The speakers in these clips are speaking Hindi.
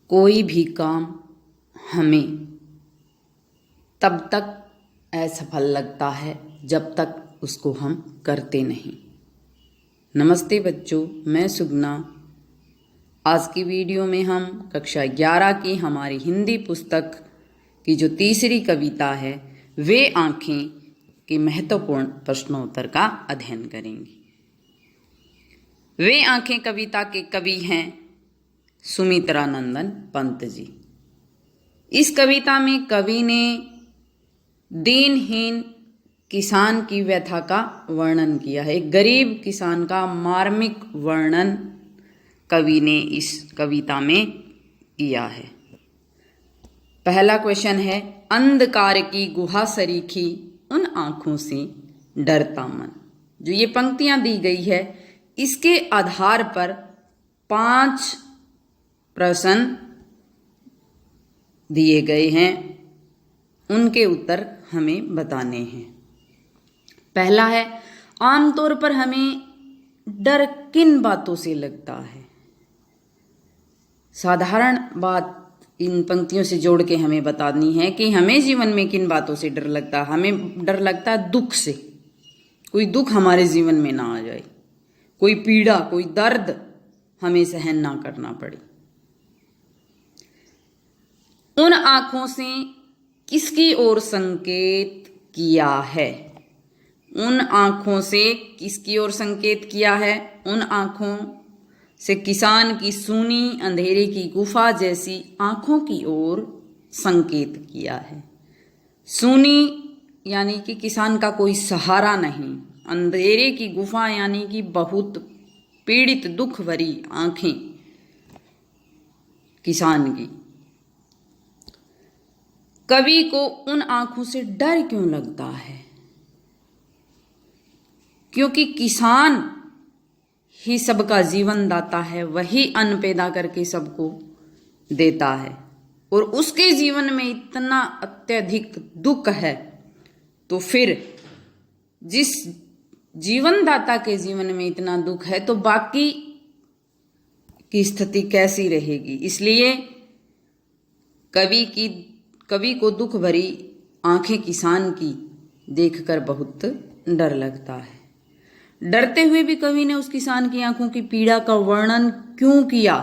कोई भी काम हमें तब तक असफल लगता है जब तक उसको हम करते नहीं। नमस्ते बच्चों, मैं सुगना। आज की वीडियो में हम कक्षा 11 की हमारी हिंदी पुस्तक की जो तीसरी कविता है वे आँखें के महत्वपूर्ण प्रश्नोत्तर का अध्ययन करेंगे। वे आँखें कविता के कवि हैं सुमित्रा नंदन पंत जी। इस कविता में कवि ने दीनहीन किसान की व्यथा का वर्णन किया है। एक गरीब किसान का मार्मिक वर्णन कवि ने इस कविता में किया है। पहला क्वेश्चन है, अंधकार की गुहा सरीखी उन आँखों से डरता मन। जो ये पंक्तियां दी गई है इसके आधार पर 5 प्रश्न दिए गए हैं, उनके उत्तर हमें बताने हैं। पहला है, आमतौर पर हमें डर किन बातों से लगता है? साधारण बात इन पंक्तियों से जोड़ के हमें बतानी है कि हमें जीवन में किन बातों से डर लगता है। हमें डर लगता है दुख से, कोई दुख हमारे जीवन में ना आ जाए, कोई पीड़ा, कोई दर्द हमें सहन ना करना पड़े। उन आँखों से किसकी ओर संकेत किया है? उन आँखों से किसकी ओर संकेत किया है? उन आँखों से किसान की सूनी अंधेरे की गुफा जैसी आँखों की ओर संकेत किया है। सूनी यानी कि किसान का कोई सहारा नहीं, अंधेरे की गुफा यानी कि बहुत पीड़ित दुख भरी आँखें किसान की। कवि को उन आँखों से डर क्यों लगता है? क्योंकि किसान ही सबका जीवन दाता है, वही अन्न पैदा करके सबको देता है और उसके जीवन में इतना अत्यधिक दुख है, तो फिर जिस जीवन दाता के जीवन में इतना दुख है तो बाकी की स्थिति कैसी रहेगी? इसलिए कवि को दुख भरी आंखें किसान की देखकर बहुत डर लगता है। डरते हुए भी कवि ने उस किसान की आंखों की पीड़ा का वर्णन क्यों किया?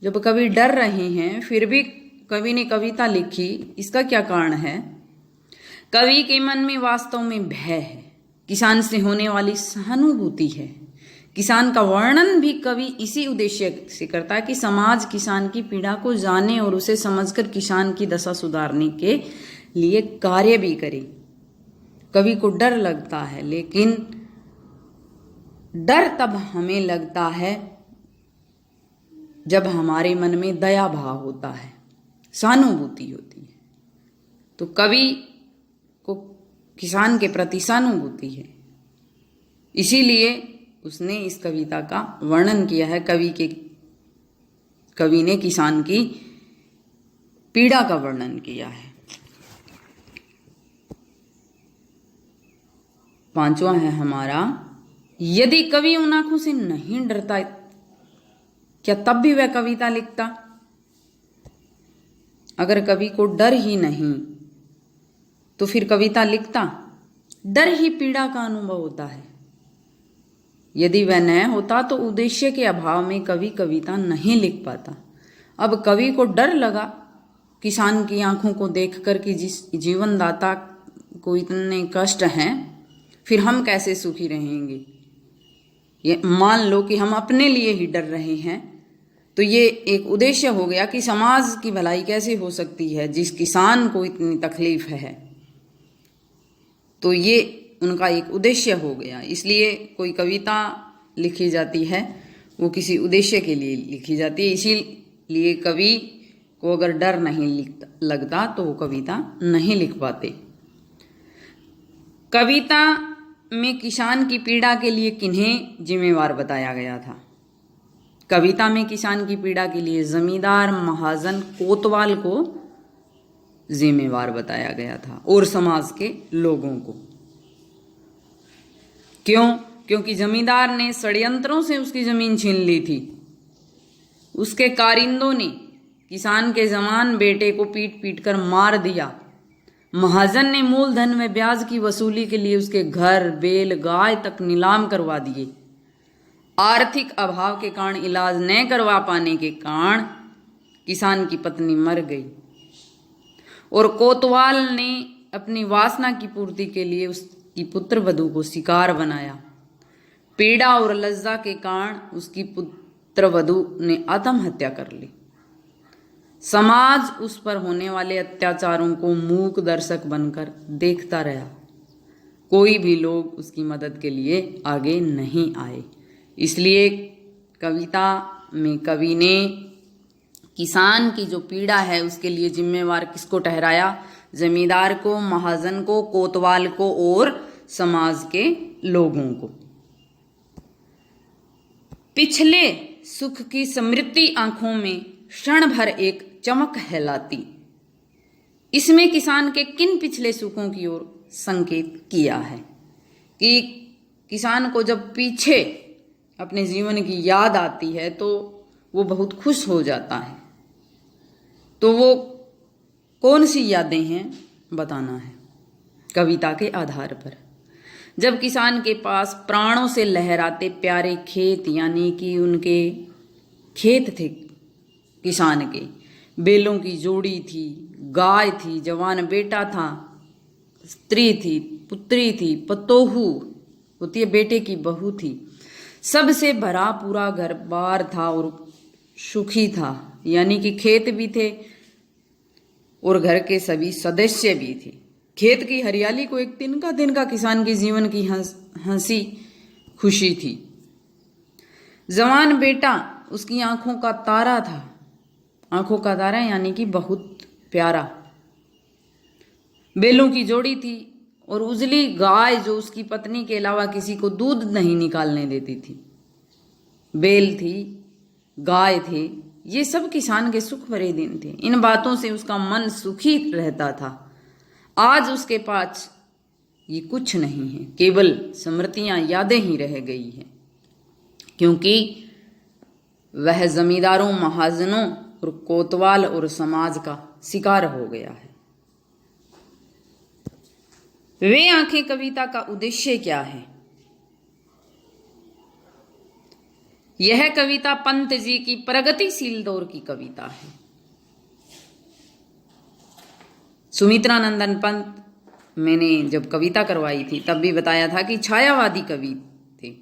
जब कवि डर रहे हैं फिर भी कवि ने कविता लिखी, इसका क्या कारण है? कवि के मन में वास्तव में भय है, किसान से होने वाली सहानुभूति है। किसान का वर्णन भी कवि इसी उद्देश्य से करता है कि समाज किसान की पीड़ा को जाने और उसे समझकर किसान की दशा सुधारने के लिए कार्य भी करे। कवि को डर लगता है, लेकिन डर तब हमें लगता है जब हमारे मन में दया भाव होता है, सहानुभूति होती है। तो कवि को किसान के प्रति सहानुभूति है, इसीलिए उसने इस कविता का वर्णन किया है। कवि ने किसान की पीड़ा का वर्णन किया है। 5वां है हमारा, यदि कवि उन आंखों से नहीं डरता क्या तब भी वह कविता लिखता? अगर कवि को डर ही नहीं तो फिर कविता लिखता? डर ही पीड़ा का अनुभव होता है। यदि वह न होता तो उद्देश्य के अभाव में कवि कविता नहीं लिख पाता। अब कवि को डर लगा किसान की आंखों को देखकर कि जिस जीवनदाता को इतने कष्ट हैं, फिर हम कैसे सुखी रहेंगे? ये मान लो कि हम अपने लिए ही डर रहे हैं, तो ये एक उद्देश्य हो गया कि समाज की भलाई कैसे हो सकती है जिस किसान को इतनी तकलीफ है। तो ये उनका एक उद्देश्य हो गया। इसलिए कोई कविता लिखी जाती है वो किसी उद्देश्य के लिए लिखी जाती है। इसीलिए कवि को अगर डर नहीं लगता तो वो कविता नहीं लिख पाते। कविता में किसान की पीड़ा के लिए किन्हें जिम्मेवार बताया गया था? कविता में किसान की पीड़ा के लिए जमींदार, महाजन, कोतवाल को जिम्मेवार बताया गया था और समाज के लोगों को। क्यों? क्योंकि जमींदार ने षड्यंत्रों से उसकी जमीन छीन ली थी उसके कारिंदों ने किसान के जवान बेटे को पीट पीट कर मार दिया। महाजन ने मूलधन में ब्याज की वसूली के लिए उसके घर, बैल, गाय तक नीलाम करवा दिए। आर्थिक अभाव के कारण इलाज न करवा पाने के कारण किसान की पत्नी मर गई और कोतवाल ने अपनी वासना की पूर्ति के लिए उसकी पुत्र वधू को शिकार बनाया। पीड़ा और लज्जा के कारण उसकी पुत्र वधू ने आत्महत्या कर ली। समाज उस पर होने वाले अत्याचारों को मूक दर्शक बनकर देखता रहा। कोई भी लोग उसकी मदद के लिए आगे नहीं आए। इसलिए कविता में कवि ने किसान की जो पीड़ा है उसके लिए जिम्मेवार किसको ठहराया? जमींदार को, महाजन को, कोतवाल को और समाज के लोगों को। पिछले सुख की समृद्धि आंखों में क्षण भर एक चमक है लाती। इसमें किसान के किन पिछले सुखों की ओर संकेत किया है कि किसान को जब पीछे अपने जीवन की याद आती है तो वो बहुत खुश हो जाता है। तो वो कौन सी यादें हैं बताना है कविता के आधार पर। जब किसान के पास प्राणों से लहराते प्यारे खेत, यानी कि उनके खेत थे किसान के, बैलों की जोड़ी थी, गाय थी, जवान बेटा था, स्त्री थी, पुत्री थी, पतोहू होती है बेटे की बहू थी, सबसे भरा पूरा घर बार था और सुखी था। यानी कि खेत भी थे और घर के सभी सदस्य भी थे। खेत की हरियाली को एक तिनका किसान के जीवन की हंसी खुशी थी। जवान बेटा उसकी आंखों का तारा था। आंखों का तारा यानी कि बहुत प्यारा। बैलों की जोड़ी थी और उजली गाय जो उसकी पत्नी के अलावा किसी को दूध नहीं निकालने देती थी। बैल थी, गाय थे, ये सब किसान के सुख भरे दिन थे। इन बातों से उसका मन सुखी रहता था। आज उसके पास ये कुछ नहीं है, केवल स्मृतियां, यादें ही रह गई हैं, क्योंकि वह जमींदारों, महाजनों और कोतवाल और समाज का शिकार हो गया है। वे आंखें कविता का उद्देश्य क्या है? यह कविता पंत जी की प्रगतिशील दौर की कविता है। सुमित्रानंदन पंत, मैंने जब कविता करवाई थी तब भी बताया था कि छायावादी कवि थे।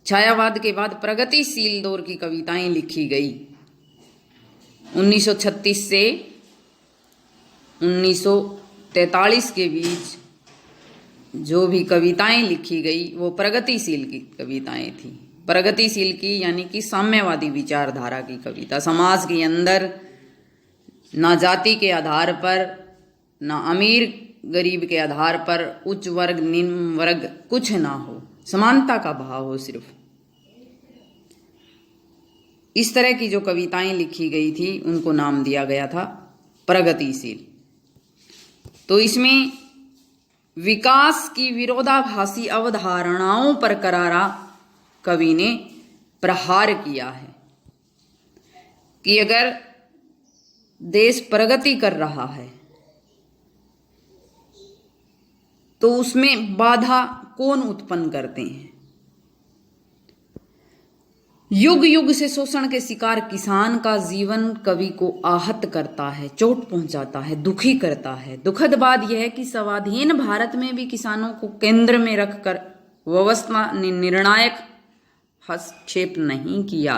छायावाद के बाद प्रगतिशील दौर की कविताएं लिखी गई। 1936 से 1943 के बीच जो भी कविताएं लिखी गई वो प्रगतिशील की कविताएं थी। प्रगतिशील की यानी कि साम्यवादी विचारधारा की कविता। समाज के अंदर ना जाति के आधार पर, ना अमीर गरीब के आधार पर, उच्च वर्ग निम्न वर्ग कुछ ना हो, समानता का भाव हो सिर्फ। इस तरह की जो कविताएं लिखी गई थी उनको नाम दिया गया था प्रगतिशील। तो इसमें विकास की विरोधाभासी अवधारणाओं पर करारा कवि ने प्रहार किया है कि अगर देश प्रगति कर रहा है तो उसमें बाधा कौन उत्पन्न करते हैं? युग युग से शोषण के शिकार किसान का जीवन कवि को आहत करता है, चोट पहुंचाता है, दुखी करता है। दुखद बात यह है कि स्वाधीन भारत में भी किसानों को केंद्र में रखकर व्यवस्था ने निर्णायक हस्तक्षेप नहीं किया।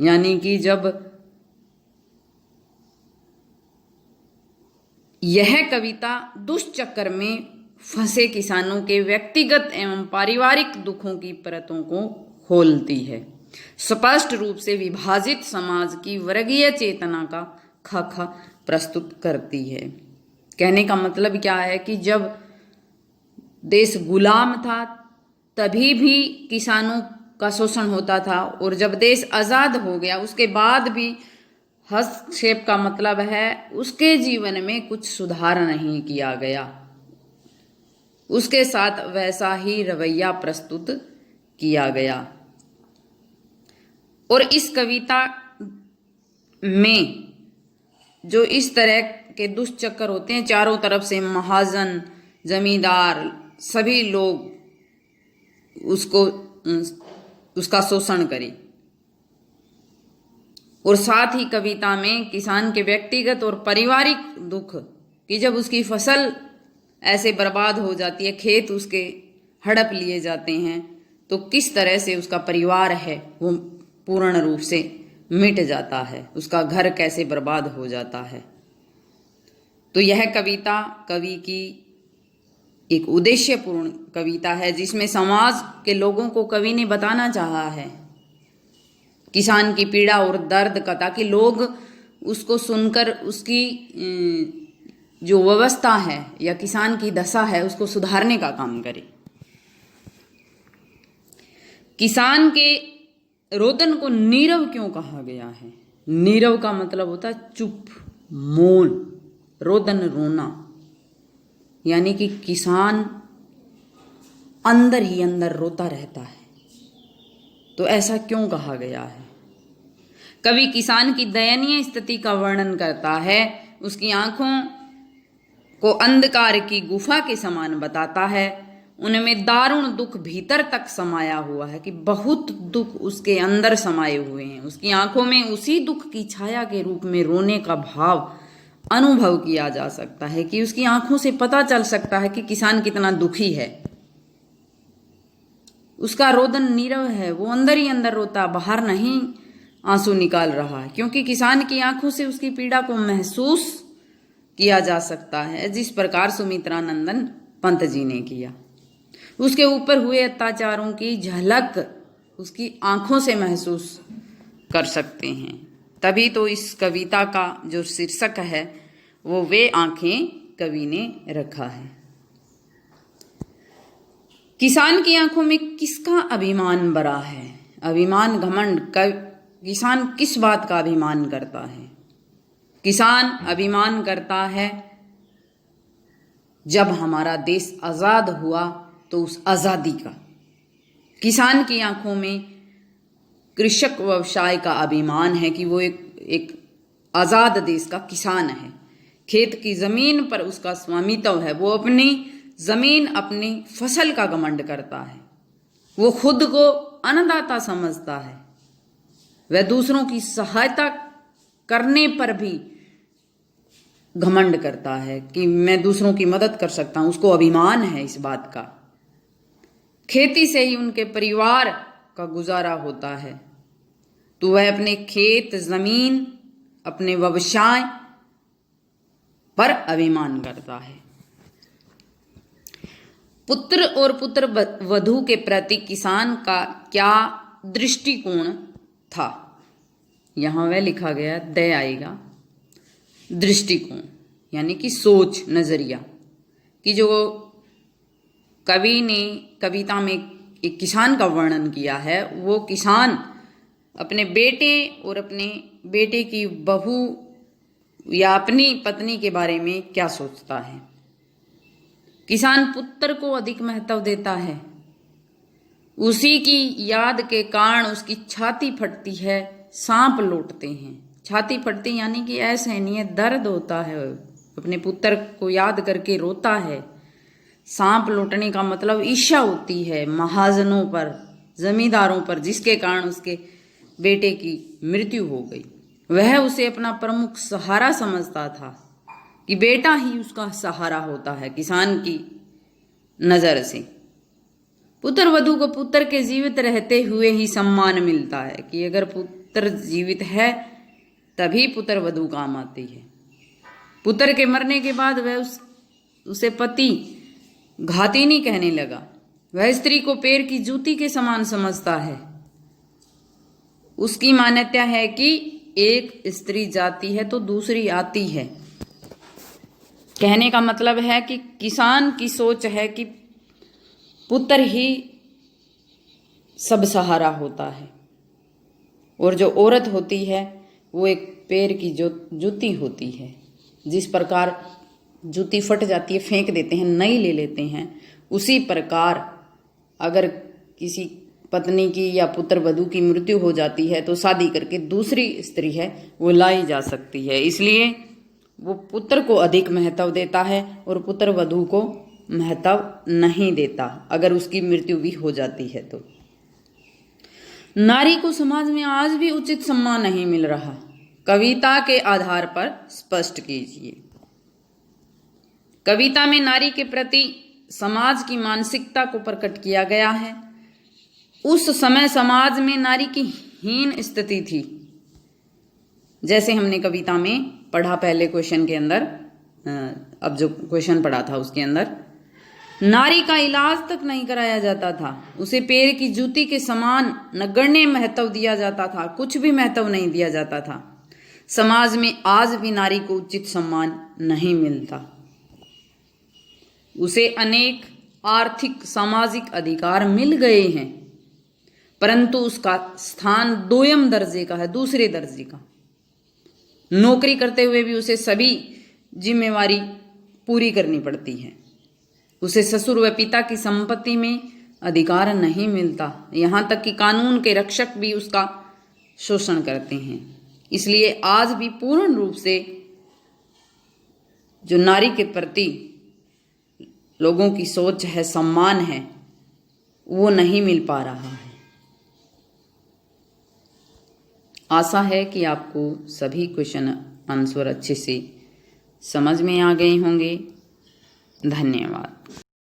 यानी कि जब यह कविता दुष्चक्र में फंसे किसानों के व्यक्तिगत एवं पारिवारिक दुखों की परतों को खोलती है, स्पष्ट रूप से विभाजित समाज की वर्गीय चेतना का खाका प्रस्तुत करती है। कहने का मतलब क्या है कि जब देश गुलाम था तभी भी किसानों का शोषण होता था, और जब देश आजाद हो गया उसके बाद भी हस्तक्षेप का मतलब है उसके जीवन में कुछ सुधार नहीं किया गया, उसके साथ वैसा ही रवैया प्रस्तुत किया गया। और इस कविता में जो इस तरह के दुष्चक्र होते हैं, चारों तरफ से महाजन, जमींदार, सभी लोग उसका शोषण करें, और साथ ही कविता में किसान के व्यक्तिगत और पारिवारिक दुख कि जब उसकी फसल ऐसे बर्बाद हो जाती है, खेत उसके हड़प लिए जाते हैं, तो किस तरह से उसका परिवार है वो पूर्ण रूप से मिट जाता है, उसका घर कैसे बर्बाद हो जाता है। तो यह कविता कवि की एक उद्देश्यपूर्ण कविता है, जिसमें समाज के लोगों को कवि ने बताना चाहा है किसान की पीड़ा और दर्द का, ताकि लोग उसको सुनकर उसकी जो व्यवस्था है या किसान की दशा है उसको सुधारने का काम करें। किसान के रोदन को नीरव क्यों कहा गया है? नीरव का मतलब होता है चुप, मौन, रोदन रोना, यानी कि किसान अंदर ही अंदर रोता रहता है। तो ऐसा क्यों कहा गया है? कवि किसान की दयनीय स्थिति का वर्णन करता है, उसकी आंखों को अंधकार की गुफा के समान बताता है, उनमें दारुण दुख भीतर तक समाया हुआ है, कि बहुत दुख उसके अंदर समाये हुए हैं। उसकी आंखों में उसी दुख की छाया के रूप में रोने का भाव अनुभव किया जा सकता है, कि उसकी आंखों से पता चल सकता है कि किसान कितना दुखी है। उसका रोदन नीरव है, वो अंदर ही अंदर रोता, बाहर नहीं आंसू निकाल रहा है, क्योंकि किसान की आंखों से उसकी पीड़ा को महसूस किया जा सकता है, जिस प्रकार सुमित्रा नंदन पंत जी ने किया। उसके ऊपर हुए अत्याचारों की झलक उसकी आंखों से महसूस कर सकते हैं। तभी तो इस कविता का जो शीर्षक है वो वे आंखें कवि ने रखा है। किसान की आंखों में किसका अभिमान भरा है? अभिमान, घमंड। किसान किस बात का अभिमान करता है? किसान अभिमान करता है जब हमारा देश आजाद हुआ तो उस आजादी का। किसान की आंखों में कृषक व्यवसाय का अभिमान है कि वो एक आजाद देश का किसान है। खेत की जमीन पर उसका स्वामित्व है, वो अपनी जमीन, अपनी फसल का घमंड करता है। वो खुद को अन्नदाता समझता है, वह दूसरों की सहायता करने पर भी घमंड करता है कि मैं दूसरों की मदद कर सकता हूं, उसको अभिमान है इस बात का। खेती से ही उनके परिवार का गुजारा होता है, तो वह अपने खेत, जमीन, अपने व्यवसाय पर अभिमान करता है। पुत्र और पुत्र वधू के प्रति किसान का क्या दृष्टिकोण था? यहां वह लिखा गया, दया आएगा, दृष्टिकोण यानी कि सोच, नजरिया, कि जो कवि ने कविता में एक किसान का वर्णन किया है, वो किसान अपने बेटे और अपने बेटे की बहू या अपनी पत्नी के बारे में क्या सोचता है। किसान पुत्र को अधिक महत्व देता है, उसी की याद के कारण उसकी छाती फटती है, सांप लौटते हैं। छाती फटती यानी कि असहनीय दर्द होता है, अपने पुत्र को याद करके रोता है। सांप लौटने का मतलब ईर्ष्या होती है महाजनों पर, जमींदारों पर, जिसके कारण उसके बेटे की मृत्यु हो गई। वह उसे अपना प्रमुख सहारा समझता था कि बेटा ही उसका सहारा होता है। किसान की नजर से पुत्र वधू को पुत्र के जीवित रहते हुए ही सम्मान मिलता है, कि अगर पुत्र जीवित है तभी पुत्र वधू काम आती है। पुत्र के मरने के बाद वह उसे पति घातिनी कहने लगा। वह स्त्री को पैर की जूती के समान समझता है। उसकी मान्यता है कि एक स्त्री जाती है तो दूसरी आती है। कहने का मतलब है कि किसान की सोच है कि पुत्र ही सब सहारा होता है, और जो औरत होती है वो एक पैर की जूती होती है। जिस प्रकार जूती फट जाती है, फेंक देते हैं, नई ले लेते हैं, उसी प्रकार अगर किसी पत्नी की या पुत्र वधू की मृत्यु हो जाती है तो शादी करके दूसरी स्त्री है वो लाई जा सकती है। इसलिए वो पुत्र को अधिक महत्व देता है और पुत्र वधू को महत्व नहीं देता अगर उसकी मृत्यु भी हो जाती है तो। नारी को समाज में आज भी उचित सम्मान नहीं मिल रहा। कविता के आधार पर स्पष्ट कीजिए। कविता में नारी के प्रति समाज की मानसिकता को प्रकट किया गया है। उस समय समाज में नारी की हीन स्थिति थी। जैसे हमने कविता में पढ़ा पहले क्वेश्चन के अंदर, अब जो क्वेश्चन पढ़ा था उसके अंदर, नारी का इलाज तक नहीं कराया जाता था, उसे पैर की जूती के समान नगण्य महत्व दिया जाता था, कुछ भी महत्व नहीं दिया जाता था। समाज में आज भी नारी को उचित सम्मान नहीं मिलता। उसे अनेक आर्थिक सामाजिक अधिकार मिल गए हैं, परंतु उसका स्थान दोयम दर्जे का है, दूसरे दर्जे का। नौकरी करते हुए भी उसे सभी जिम्मेवारी पूरी करनी पड़ती है। उसे ससुर व पिता की संपत्ति में अधिकार नहीं मिलता, यहाँ तक कि कानून के रक्षक भी उसका शोषण करते हैं। इसलिए आज भी पूर्ण रूप से जो नारी के प्रति लोगों की सोच है, सम्मान है, वो नहीं मिल पा रहा है। आशा है कि आपको सभी क्वेश्चन आंसर अच्छे से समझ में आ गए होंगे। धन्यवाद।